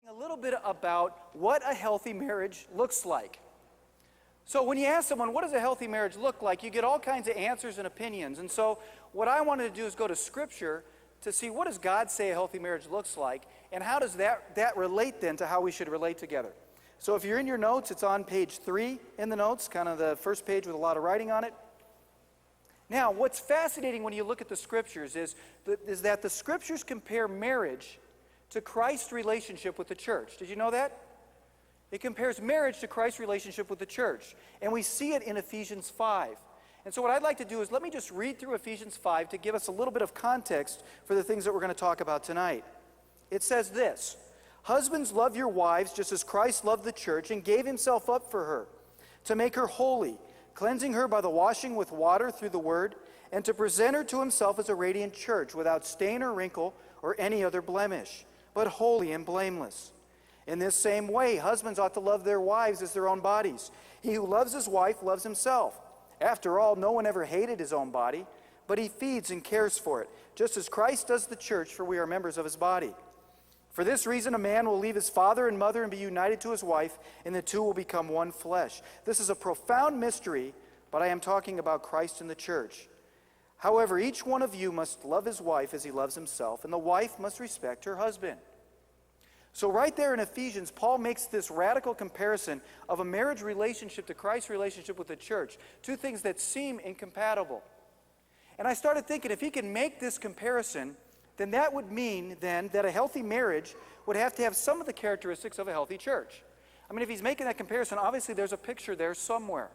A little bit about what a healthy marriage looks like. So when you ask someone, what does a healthy marriage look like, you get all kinds of answers and opinions. And so what I wanted to do is go to Scripture to see what does God say a healthy marriage looks like, and how does that relate then to how we should relate together. So if you're in your notes, it's on page 3 in the notes, kind of the first page with a lot of writing on it. Now, what's fascinating when you look at the Scriptures is that the Scriptures compare marriage to Christ's relationship with the church. Did you know that? It compares marriage to Christ's relationship with the church. And we see it in Ephesians 5. And so what I'd like to do is let me just read through Ephesians 5 to give us a little bit of context for the things that we're going to talk about tonight. It says this: "Husbands, love your wives just as Christ loved the church and gave himself up for her, to make her holy, cleansing her by the washing with water through the word, and to present her to himself as a radiant church, without stain or wrinkle or any other blemish, but holy and blameless. In this same way, husbands ought to love their wives as their own bodies. He who loves his wife loves himself. After all, no one ever hated his own body, but he feeds and cares for it, just as Christ does the church, for we are members of his body. For this reason, a man will leave his father and mother and be united to his wife, and the two will become one flesh." This is a profound mystery, but I am talking about Christ and the church. "However, each one of you must love his wife as he loves himself, and the wife must respect her husband." So right there in Ephesians, Paul makes this radical comparison of a marriage relationship to Christ's relationship with the church, two things that seem incompatible. And I started thinking, if he can make this comparison, then that would mean then that a healthy marriage would have to have some of the characteristics of a healthy church. I mean, if he's making that comparison, obviously there's a picture there somewhere.